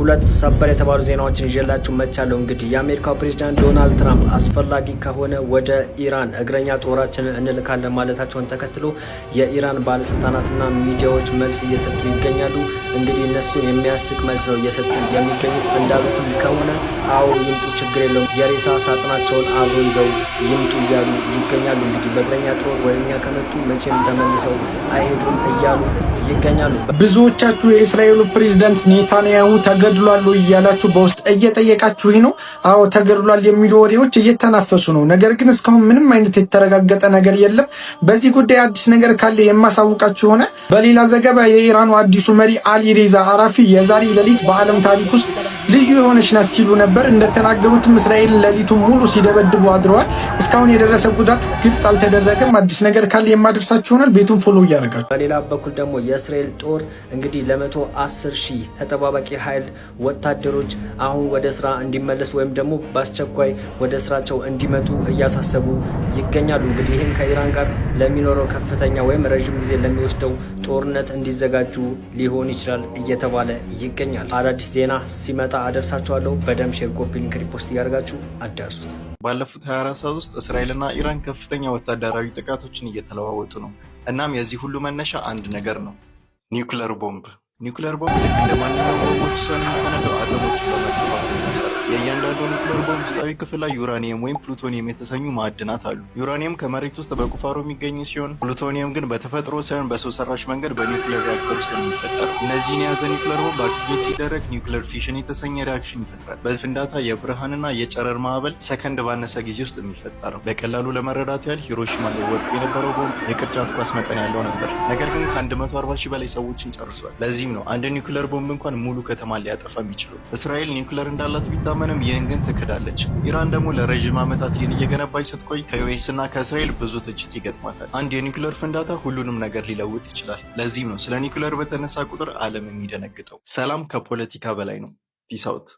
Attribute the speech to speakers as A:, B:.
A: ሁለት ሰበር የተባሉ ዜናዎችን ይዤላችሁ መጥቻለሁ። እንግዲህ የአሜሪካው ፕሬዝዳንት ዶናልድ ትራምፕ አስፈላጊ ከሆነ ወደ ኢራን እግረኛ ጦራችንን እንልካለን ማለታቸውን ተከትሎ የኢራን ባለስልጣናትና ሚዲያዎች መልስ እየሰጡ ይገኛሉ። እንግዲህ እነሱን የሚያስቅ መልስ ነው እየሰጡ የሚገኙት። እንዳሉትም ከሆነ አዎ ይምጡ፣ ችግር የለውም፣ የሬሳ ሳጥናቸውን አብሮ ይዘው ይምጡ እያሉ ይገኛሉ። እንግዲህ በእግረኛ ጦር ወደኛ ከመጡ መቼም ተመልሰው አይሄዱም እያሉ ይገኛሉ።
B: ብዙዎቻችሁ የእስራኤሉ ፕሬዝዳንት ኔታንያሁ ተገድሏል እያላችሁ በውስጥ እየጠየቃችሁ ነው። አዎ ተገድሏል የሚሉ ወሬዎች እየተናፈሱ ነው። ነገር ግን እስካሁን ምንም አይነት የተረጋገጠ ነገር የለም። በዚህ ጉዳይ አዲስ ነገር ካለ የማሳውቃችሁ ሆነ። በሌላ ዘገባ የኢራኑ አዲሱ መሪ አሊ ሬዛ አራፊ የዛሬ ሌሊት በዓለም ታሪክ ውስጥ ልዩ የሆነች ናት ሲሉ ነበር። እንደተናገሩትም እስራኤል ሌሊቱን ሙሉ ሲደበድቡ አድረዋል። እስካሁን የደረሰ ጉዳት ግልጽ አልተደረገም። አዲስ ነገር ካለ የማደርሳችሁ ይሆናል። ቤቱን ፎሎ እያደረጋችሁ።
A: በሌላ በኩል ደግሞ የእስራኤል ጦር እንግዲህ ለ110,000 ተጠባባቂ ኃይል ወታደሮች አሁን ወደ ስራ እንዲመለስ ወይም ደግሞ በአስቸኳይ ወደ ስራቸው እንዲመጡ እያሳሰቡ ይገኛሉ። እንግዲህ ይህም ከኢራን ጋር ለሚኖረው ከፍተኛ ወይም ረዥም ጊዜ ለሚወስደው ጦርነት እንዲዘጋጁ ሊሆን ይችላል እየተባለ ይገኛል። አዳዲስ ዜና ሲመጣ አደርሳችኋለሁ። በደም ሼር፣ ኮፒ ሊንክ፣ ሪፖስት እያደርጋችሁ አዳርሱት።
C: ባለፉት 24 ሰዓት ውስጥ እስራኤልና ኢራን ከፍተኛ ወታደራዊ ጥቃቶችን እየተለዋወጡ ነው። እናም የዚህ ሁሉ መነሻ አንድ ነገር ነው፣ ኒውክለር ቦምብ። ኒውክለር ቦምብ ልክ እንደ ማንኛውም ቦምቦች ሲሆን የሚፈነዳው አተሞችን በመግፋት ነው የሚሰራው። የእያንዳንዱ ኒውክለር ቦምብ ውስጣዊ ክፍል ላይ ዩራኒየም ወይም ፕሉቶኒየም የተሰኙ ማዕድናት አሉ። ዩራኒየም ከመሬት ውስጥ በቁፋሮ የሚገኝ ሲሆን ፕሉቶኒየም ግን በተፈጥሮ ሳይሆን በሰው ሰራሽ መንገድ በኒውክለር ሪያክተር ውስጥ ነው የሚፈጠረው። እነዚህን የያዘ ኒውክለር ቦምብ አክቲቬት ሲደረግ ኒውክለር ፊሽን የተሰኘ ሪያክሽን ይፈጥራል። በዚህ ፍንዳታ የብርሃንና የጨረር ማዕበል ሰከንድ ባነሰ ጊዜ ውስጥ የሚፈጠረው። በቀላሉ ለመረዳት ያህል ሂሮሺማ ላይ ወድቆ የነበረው ቦምብ የቅርጫት ኳስ መጠን ያለው ነበር። ነገር ግን ከ140,000 በላይ ሰዎችን ጨርሷል። ለዚህም ነው አንድ ኒውክለር ቦምብ እንኳን ሙሉ ከተማ ሊያጠፋ የሚችለው። እስራኤል ኒውክለር እንዳላት ቢታመንም ይህን ግን ትክዳለች። ኢራን ደግሞ ለረዥም ዓመታት ይህን እየገነባች ስትቆይ ከዩኤስ እና ከእስራኤል ብዙ ትችት ይገጥማታል። አንድ የኒውክለር ፍንዳታ ሁሉንም ነገር ሊለውጥ ይችላል። ለዚህም ነው ስለ ኒውክለር በተነሳ ቁጥር ዓለም የሚደነግጠው። ሰላም ከፖለቲካ በላይ ነው። ፒስ አውት።